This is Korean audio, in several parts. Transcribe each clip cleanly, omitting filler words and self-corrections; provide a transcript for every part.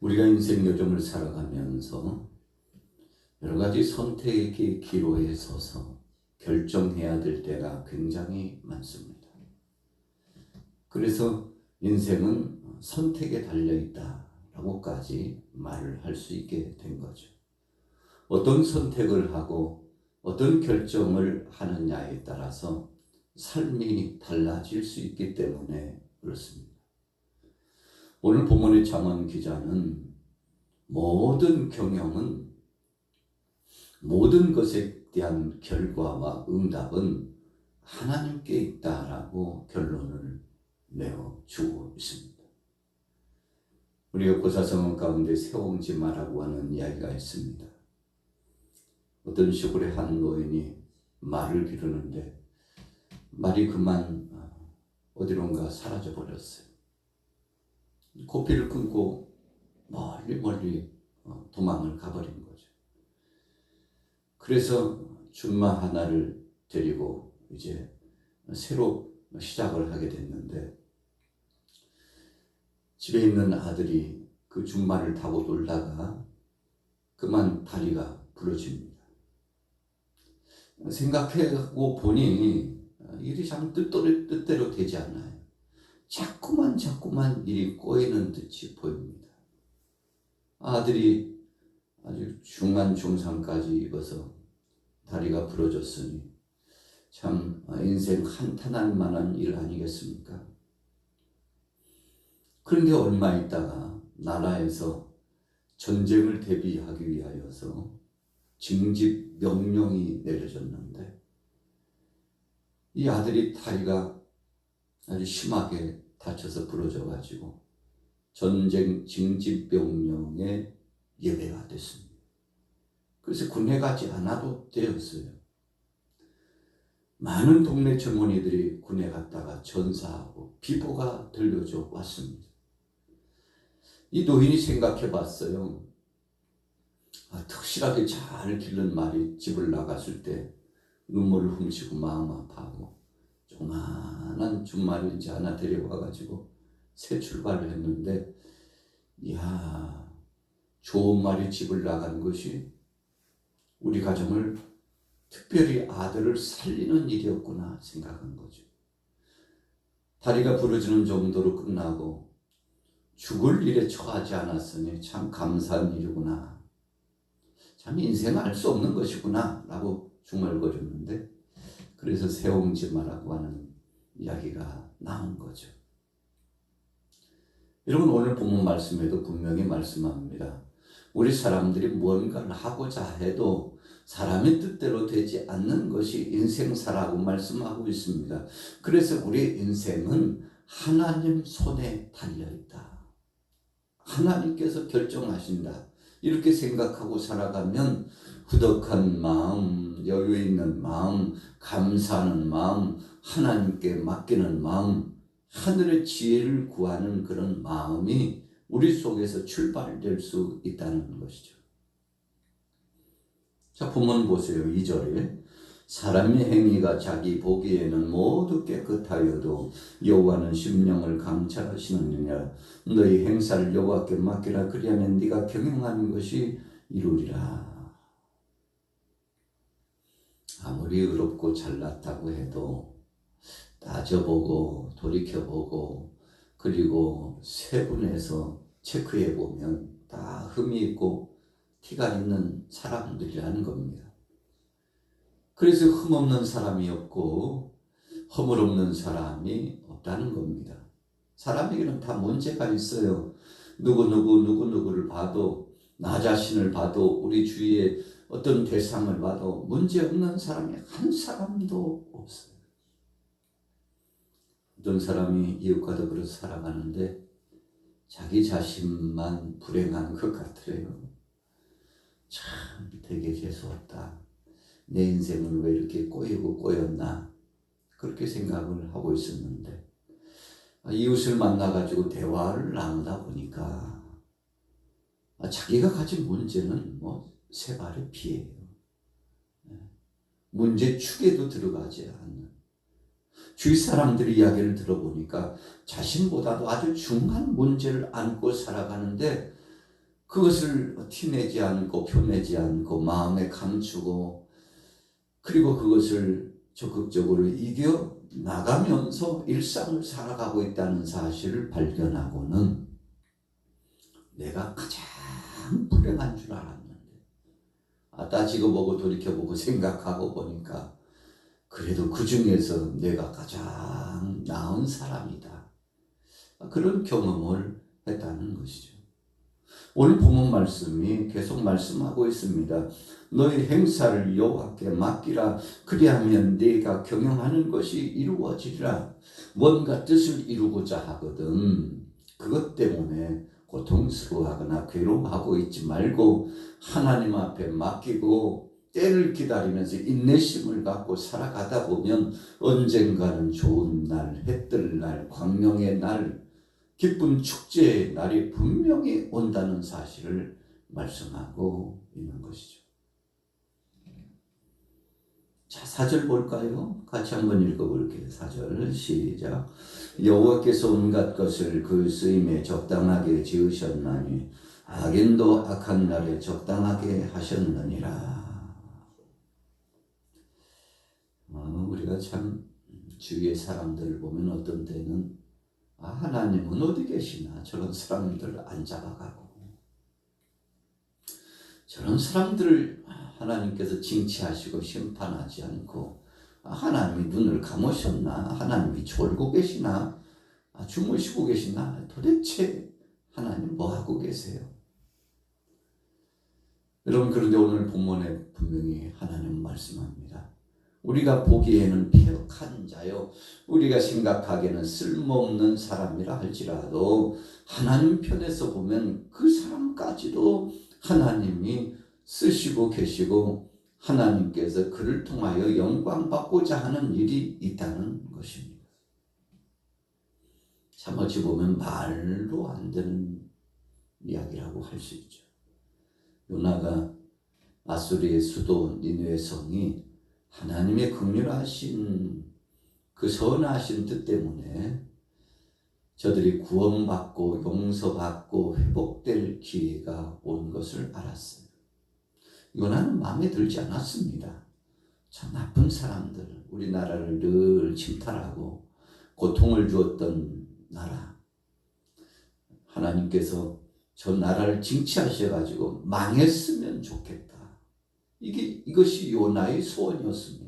우리가 인생 요정을 살아가면서 여러 가지 선택의 기로에 서서 결정해야 될 때가 굉장히 많습니다. 그래서 인생은 선택에 달려있다라고까지 말을 할 수 있게 된 거죠. 어떤 선택을 하고 어떤 결정을 하느냐에 따라서 삶이 달라질 수 있기 때문에 그렇습니다. 오늘 본문의 잠언 기자는 모든 경영은, 모든 것에 대한 결과와 응답은 하나님께 있다라고 결론을 내어주고 있습니다. 우리가 고사성어 가운데 세옹지마라고 하는 이야기가 있습니다. 어떤 시골의 한 노인이 말을 기르는데 말이 그만 어디론가 사라져 버렸어요. 고삐를 끊고 멀리 도망을 가버린 거죠. 그래서 준마 하나를 데리고 이제 새로 시작을 하게 됐는데, 집에 있는 아들이 그 준마를 타고 놀다가 그만 다리가 부러집니다. 생각하고 보니 일이 참 뜻대로 되지 않아요. 자꾸만 일이 꼬이는 듯이 보입니다. 아들이 아주 중한 중상까지 입어서 다리가 부러졌으니 참 인생 한탄할 만한 일 아니겠습니까? 그런데 얼마 있다가 나라에서 전쟁을 대비하기 위하여서 징집 명령이 내려졌는데, 이 아들이 다리가 아주 심하게 다쳐서 부러져가지고 전쟁 징집 명령에 예배가 됐습니다. 그래서 군에 가지 않아도 되었어요. 많은 동네 젊은이들이 군에 갔다가 전사하고 비보가 들려져 왔습니다. 이 노인이 생각해 봤어요. 턱실하게 잘 기른 말이 집을 나갔을 때 눈물을 훔치고 마음 아파하고 조그만한 준말을 이제 하나 데려와가지고 새 출발을 했는데, 이야, 좋은 말이 집을 나간 것이 우리 가정을, 특별히 아들을 살리는 일이었구나 생각한 거죠. 다리가 부러지는 정도로 끝나고 죽을 일에 처하지 않았으니 참 감사한 일이구나. 참 인생은 알 수 없는 것이구나 라고 중얼거렸는데, 그래서 세옹지마라고 하는 이야기가 나온 거죠. 여러분, 오늘 본문 말씀에도 분명히 말씀합니다. 우리 사람들이 뭔가를 하고자 해도 사람의 뜻대로 되지 않는 것이 인생사라고 말씀하고 있습니다. 그래서 우리 인생은 하나님 손에 달려있다. 하나님께서 결정하신다. 이렇게 생각하고 살아가면 후덕한 마음, 여유 있는 마음, 감사하는 마음, 하나님께 맡기는 마음, 하늘의 지혜를 구하는 그런 마음이 우리 속에서 출발될 수 있다는 것이죠. 자, 본문 보세요. 2절에 사람의 행위가 자기 보기에는 모두 깨끗하여도 여호와는 심령을 감찰하시느니라. 너희 행사를 여호와께 맡기라. 그리하면 네가 경영하는 것이 이루리라. 아무리 의롭고 잘났다고 해도 따져보고 돌이켜보고 그리고 세분해서 체크해보면 다 흠이 있고 티가 있는 사람들이라는 겁니다. 그래서 흠없는 사람이 없고 허물없는 사람이 없다는 겁니다. 사람에게는 다 문제가 있어요. 누구누구를 봐도, 나 자신을 봐도, 우리 주위에 어떤 대상을 봐도 문제없는 사람이 한 사람도 없어요. 어떤 사람이 이웃과 더불어 살아가는데 자기 자신만 불행한 것 같아요. 참 되게 재수없다. 내 인생은 왜 이렇게 꼬이고 꼬였나, 그렇게 생각을 하고 있었는데, 이웃을 만나가지고 대화를 나누다 보니까 자기가 가진 문제는 세 발의 피예요. 문제 축에도 들어가지 않는, 주위 사람들의 이야기를 들어보니까 자신보다도 아주 중한 문제를 안고 살아가는데 그것을 티내지 않고 표내지 않고 마음에 감추고 그리고 그것을 적극적으로 이겨 나가면서 일상을 살아가고 있다는 사실을 발견하고는 내가 가장 불행한 줄 알았는데 따지고 보고 돌이켜보고 생각하고 보니까 그래도 그 중에서 내가 가장 나은 사람이다. 그런 경험을 했다는 것이죠. 오늘 본문 말씀이 계속 말씀하고 있습니다. 너희 행사를 여호와께 맡기라. 그리하면 네가 경영하는 것이 이루어지리라. 뭔가 뜻을 이루고자 하거든 그것 때문에 고통스러워하거나 괴로워하고 있지 말고 하나님 앞에 맡기고 때를 기다리면서 인내심을 갖고 살아가다 보면 언젠가는 좋은 날, 해뜰 날, 광명의 날, 기쁜 축제의 날이 분명히 온다는 사실을 말씀하고 있는 것이죠. 자, 4절 볼까요? 같이 한번 읽어볼게요. 4절 시작. 여호와께서 온갖 것을 그 쓰임에 적당하게 지으셨나니 악인도 악한 날에 적당하게 하셨느니라. 우리가 참 주위의 사람들을 보면 어떤 때는 하나님은 어디 계시나 저런 사람들을 안 잡아가고 저런 사람들을 하나님께서 징치하시고 심판하지 않고 하나님이 눈을 감으셨나 하나님이 졸고 계시나 주무시고 계시나 도대체 하나님 뭐하고 계세요? 여러분 그런데 오늘 본문에 분명히 하나님 말씀합니다. 우리가 보기에는 폐역한 자요 우리가 생각하기에는 쓸모없는 사람이라 할지라도 하나님 편에서 보면 그 사람까지도 하나님이 쓰시고 계시고 하나님께서 그를 통하여 영광받고자 하는 일이 있다는 것입니다. 참 어찌 보면 말도 안 되는 이야기라고 할 수 있죠. 요나가 아수리의 수도 니느웨 성이 하나님의 긍휼하신 그 선하신 뜻 때문에 저들이 구원받고 용서받고 회복될 기회가 온 것을 알았어요. 요나는 마음에 들지 않았습니다. 참 나쁜 사람들, 우리나라를 늘 침탈하고 고통을 주었던 나라. 하나님께서 저 나라를 징치하셔가지고 망했으면 좋겠다. 이것이 요나의 소원이었습니다.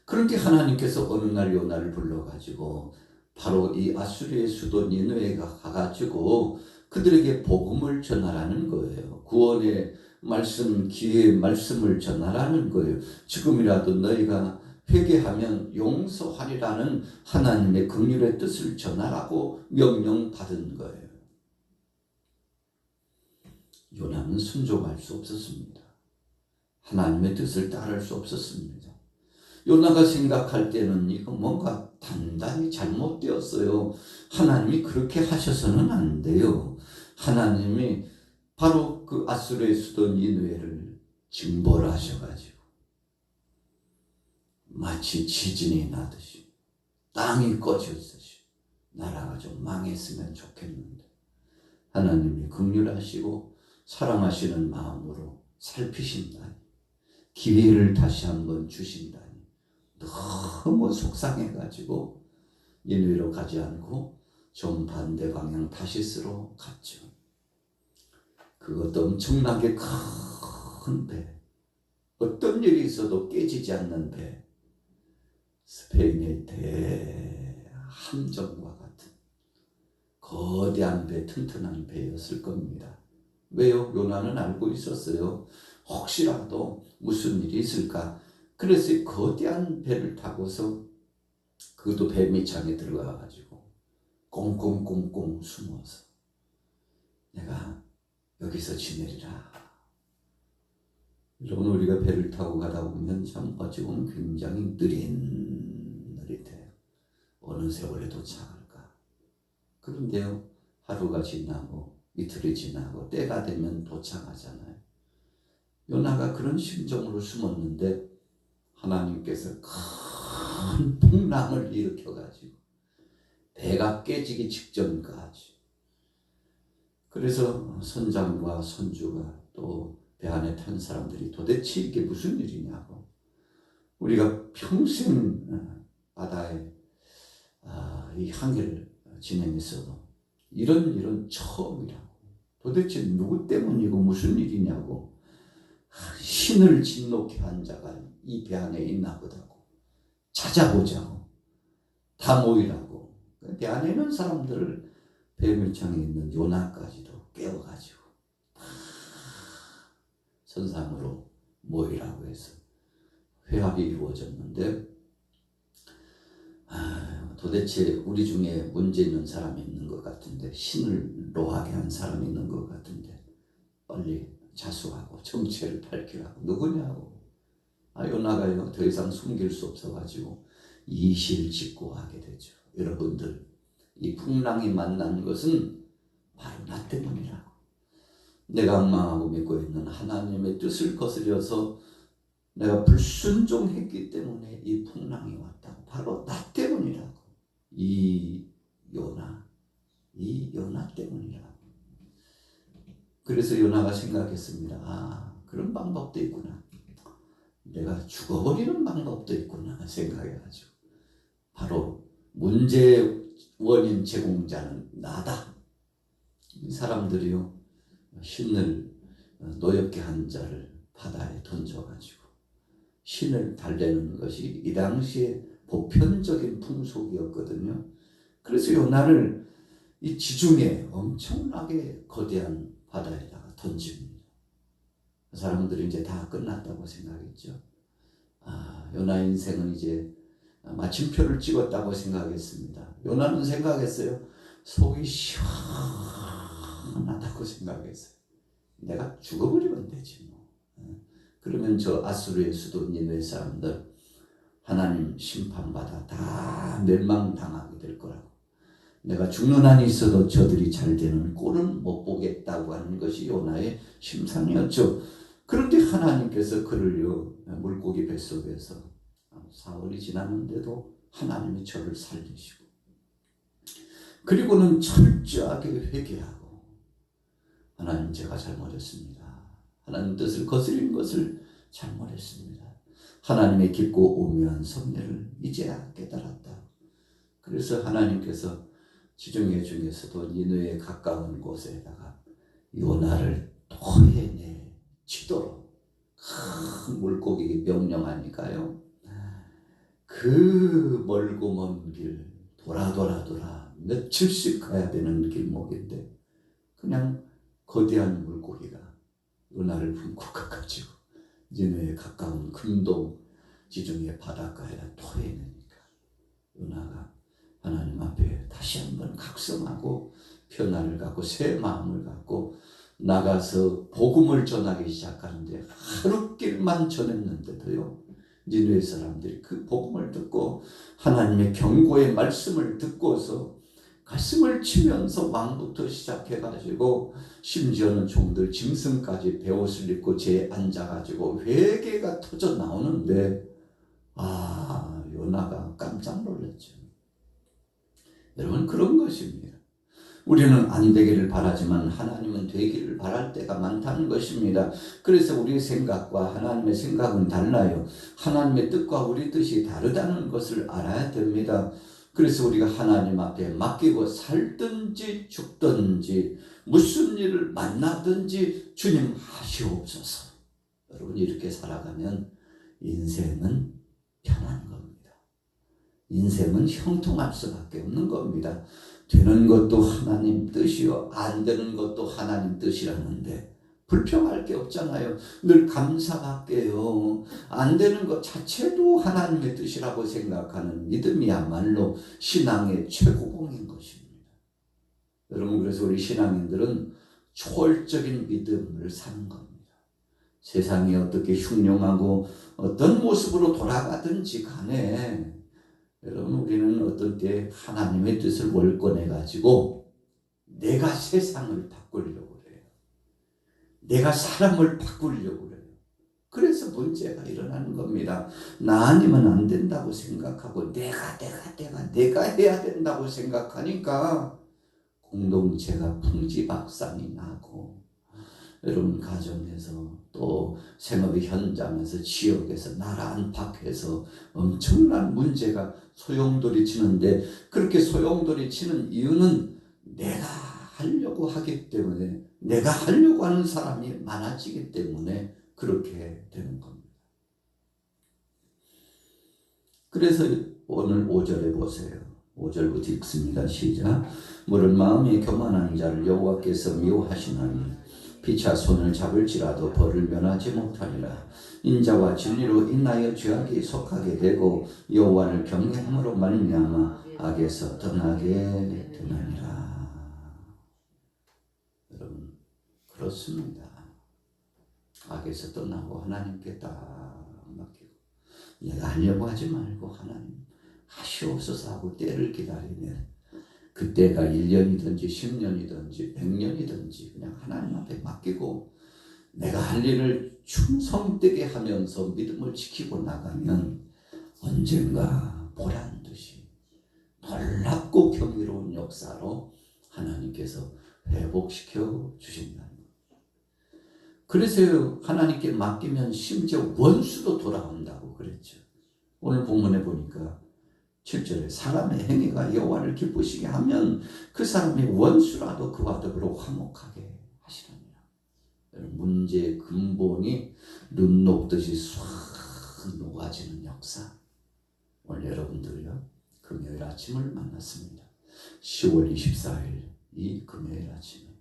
그런데 하나님께서 어느 날 요나를 불러가지고 바로 이 아수리의 수도 니느웨에 가가지고 그들에게 복음을 전하라는 거예요. 구원의 말씀, 기회의 말씀을 전하라는 거예요. 지금이라도 너희가 회개하면 용서하리라는 하나님의 긍휼의 뜻을 전하라고 명령받은 거예요. 요나는 순종할 수 없었습니다. 하나님의 뜻을 따를 수 없었습니다. 요나가 생각할 때는 이거 뭔가 단단히 잘못되었어요. 하나님이 그렇게 하셔서는 안 돼요. 하나님이 바로 그 아수르의 수도 니느웨를 징벌하셔가지고 마치 지진이 나듯이 땅이 꺼졌듯이 나라가 좀 망했으면 좋겠는데 하나님이 긍휼하시고 사랑하시는 마음으로 살피신다니 기회를 다시 한번 주신다니 너무 속상해가지고 니느웨로 가지 않고 정반대 방향 다시스로 갔죠. 그것도 엄청나게 큰 배, 어떤 일이 있어도 깨지지 않는 배, 스페인의 대함정과 같은 거대한 배, 튼튼한 배였을 겁니다. 왜요? 요나는 알고 있었어요. 혹시라도 무슨 일이 있을까? 그래서 거대한 배를 타고서 그것도 배 밑창에 들어가가지고 꽁꽁꽁꽁 숨어서 내가 여기서 지내리라. 여러분 우리가 배를 타고 가다 보면 참 어찌 보면 굉장히 느릿느릿해요. 어느 세월에 도착할까? 그런데요 하루가 지나고 이틀이 지나고 때가 되면 도착하잖아요. 요나가 그런 심정으로 숨었는데 하나님께서 큰 풍랑을 일으켜가지고 배가 깨지기 직전까지 그래서 선장과 선주가 또 배 안에 탄 사람들이 도대체 이게 무슨 일이냐고, 우리가 평생 바다에 이 항해를 진행했어도 이런 처음이라고, 도대체 누구 때문이고 무슨 일이냐고, 신을 진노케 한 자가 이 배 안에 있나 보다고 찾아보자고 다 모이라고, 배 안에 있는 사람들을 배밀창에 있는 요나까지도 깨워가지고 선상으로 모이라고 해서 회합이 이루어졌는데, 도대체 우리 중에 문제 있는 사람이 있는 것 같은데, 신을 노하게 한 사람이 있는 것 같은데 빨리 자수하고 정체를 밝히라고. 누구냐고. 요나가요 더 이상 숨길 수 없어가지고 이실직고하게 되죠. 여러분들, 이 풍랑이 만난 것은 바로 나 때문이라고. 내가 엉망하고 믿고 있는 하나님의 뜻을 거스려서 내가 불순종했기 때문에 이 풍랑이 왔다고. 바로 나 때문이라고. 이 요나 때문이라고. 그래서 요나가 생각했습니다. 그런 방법도 있구나. 내가 죽어버리는 방법도 있구나 생각해가지고, 바로 문제 원인 제공자는 나다. 이 사람들이요, 신을 노엽게 한 자를 바다에 던져가지고 신을 달래는 것이 이 당시에 보편적인 풍속이었거든요. 그래서 요나를 이 지중해 엄청나게 거대한 바다에다가 던집니다. 그 사람들이 이제 다 끝났다고 생각했죠. 요나 인생은 이제 마침표를 찍었다고 생각했습니다. 요나는 생각했어요. 속이 시원하다고 생각했어요. 내가 죽어버리면 되지 뭐. 그러면 저 아수르의 수도 니느웨 사람들 하나님 심판받아 다 멸망당하게 될 거라고. 내가 죽는 한이 있어도 저들이 잘 되는 꼴은 못 보겠다고 하는 것이 요나의 심상이었죠. 그런데 하나님께서 그를요, 물고기 뱃속에서 사흘이 지났는데도 하나님이 저를 살리시고, 그리고는 철저하게 회개하고, 하나님 제가 잘못했습니다. 하나님 뜻을 거스린 것을 잘못했습니다. 하나님의 깊고 오묘한 섭리를 이제야 깨달았다. 그래서 하나님께서 지중해 중에서도 니느웨에 가까운 곳에다가 요나를 토해내치도록 큰 물고기 명령하니까요, 그 멀고 먼 길 돌아 며칠씩 가야 되는 길목인데 그냥 거대한 물고기가 요나를 품고 가가지고 니느웨에 가까운 근동 지중해 바닷가에다 토해내니까 요나가 하나님 앞에 다시 한번 각성하고 변화를 갖고 새 마음을 갖고 나가서 복음을 전하기 시작하는데, 하루길만 전했는데도요, 니느웨 사람들이 그 복음을 듣고 하나님의 경고의 말씀을 듣고서 가슴을 치면서 왕부터 시작해가지고 심지어는 종들 짐승까지 베옷을 입고 재에 앉아가지고 회개가 터져 나오는데, 요나가 깜짝 놀랐죠. 여러분, 그런 것입니다. 우리는 안 되기를 바라지만 하나님은 되기를 바랄 때가 많다는 것입니다. 그래서 우리의 생각과 하나님의 생각은 달라요. 하나님의 뜻과 우리 뜻이 다르다는 것을 알아야 됩니다. 그래서 우리가 하나님 앞에 맡기고 살든지 죽든지 무슨 일을 만나든지 주님 하시옵소서. 여러분, 이렇게 살아가면 인생은 편한 겁니다. 인생은 형통할 수밖에 없는 겁니다. 되는 것도 하나님 뜻이요, 안 되는 것도 하나님 뜻이라는데 불평할 게 없잖아요. 늘 감사할게요. 안 되는 것 자체도 하나님의 뜻이라고 생각하는 믿음이야말로 신앙의 최고봉인 것입니다. 여러분, 그래서 우리 신앙인들은 초월적인 믿음을 사는 겁니다. 세상이 어떻게 흉흉하고 어떤 모습으로 돌아가든지 간에 여러분, 우리는 어떤 때 하나님의 뜻을 월권해 가지고 내가 세상을 바꾸려고 그래요. 내가 사람을 바꾸려고 그래요. 그래서 문제가 일어나는 겁니다. 나 아니면 안 된다고 생각하고 내가 해야 된다고 생각하니까 공동체가 풍지박산이 나고 여러분 가정에서 또 생업의 현장에서 지역에서 나라 안팎에서 엄청난 문제가 소용돌이 치는데 그렇게 소용돌이 치는 이유는 내가 하려고 하기 때문에 내가 하려고 하는 사람이 많아지기 때문에 그렇게 되는 겁니다. 그래서 오늘 5절에 보세요. 5절부터 읽습니다. 시작. 물은 마음이 교만한 자를 여호와께서 미워하시나니 피차 손을 잡을지라도 벌을 면하지 못하리라. 인자와 진리로 인하여 죄악이 속하게 되고 여호와를 경외함으로 말미암아 악에서 떠나게 되느니라. 여러분 그렇습니다. 악에서 떠나고 하나님께 딱 맡기고 내가 하려고 하지 말고 하나님 하시옵소서 하고 때를 기다리면 그때가 1년이든지 10년이든지 100년이든지 그냥 하나님 앞에 맡기고 내가 할 일을 충성되게 하면서 믿음을 지키고 나가면 언젠가 보란듯이 놀랍고 경이로운 역사로 하나님께서 회복시켜 주신다는 거예요. 그래서 하나님께 맡기면 심지어 원수도 돌아온다고 그랬죠. 오늘 본문에 보니까 7절에 사람의 행위가 여호와를 기쁘시게 하면 그 사람이 원수라도 그와 더불어 화목하게 하시느니라. 문제의 근본이 눈 녹듯이 싹 녹아지는 역사. 오늘 여러분들요 금요일 아침을 만났습니다. 10월 24일 이 금요일 아침에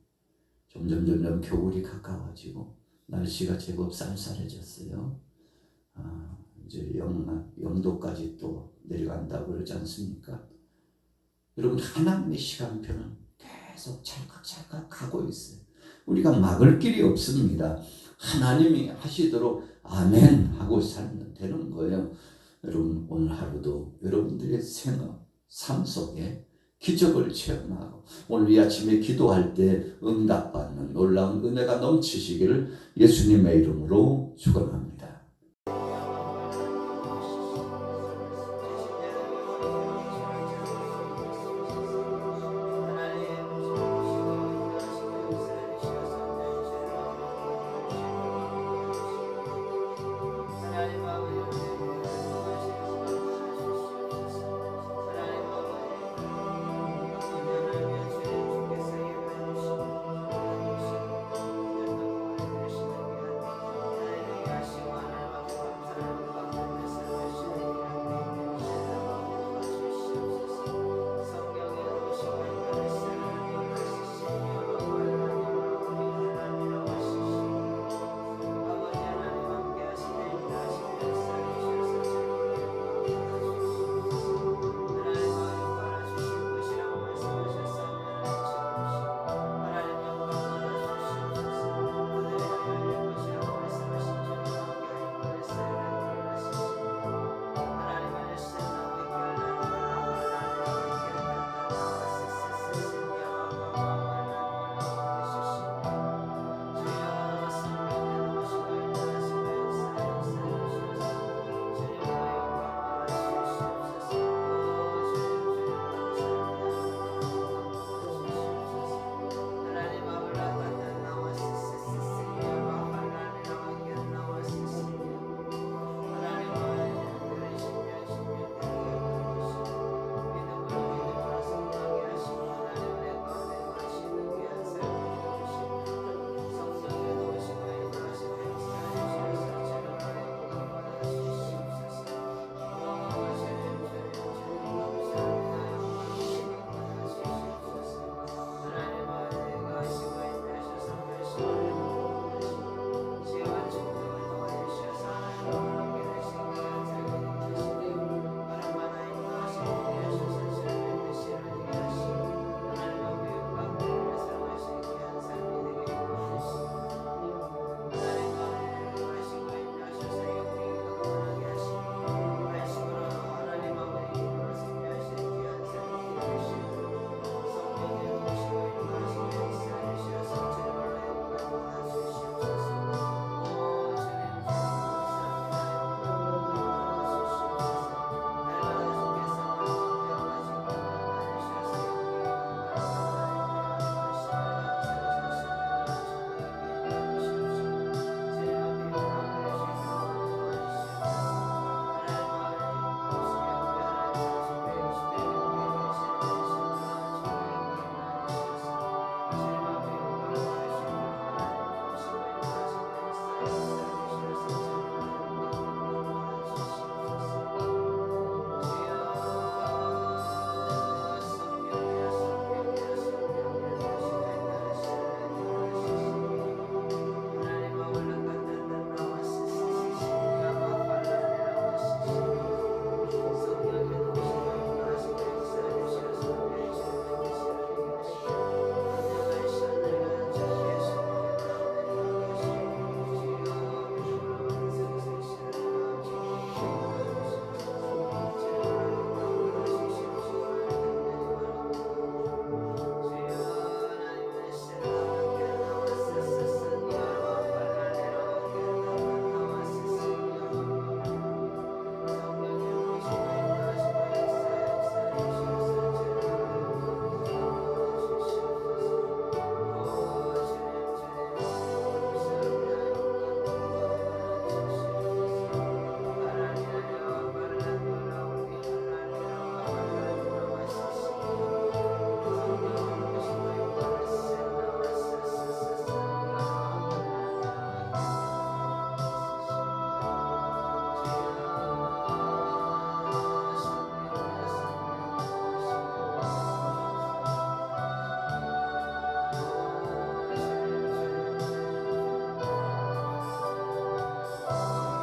점점 겨울이 가까워지고 날씨가 제법 쌀쌀해졌어요. 이제 영도까지 또 내려간다고 그러지 않습니까? 여러분 하나님의 시간표는 계속 찰칵찰칵 가고 있어요. 우리가 막을 길이 없습니다. 하나님이 하시도록 아멘 하고 살면 되는 거예요. 여러분 오늘 하루도 여러분들의 생업, 삶 속에 기적을 체험하고 오늘 이 아침에 기도할 때 응답받는 놀라운 은혜가 넘치시기를 예수님의 이름으로 축원합니다.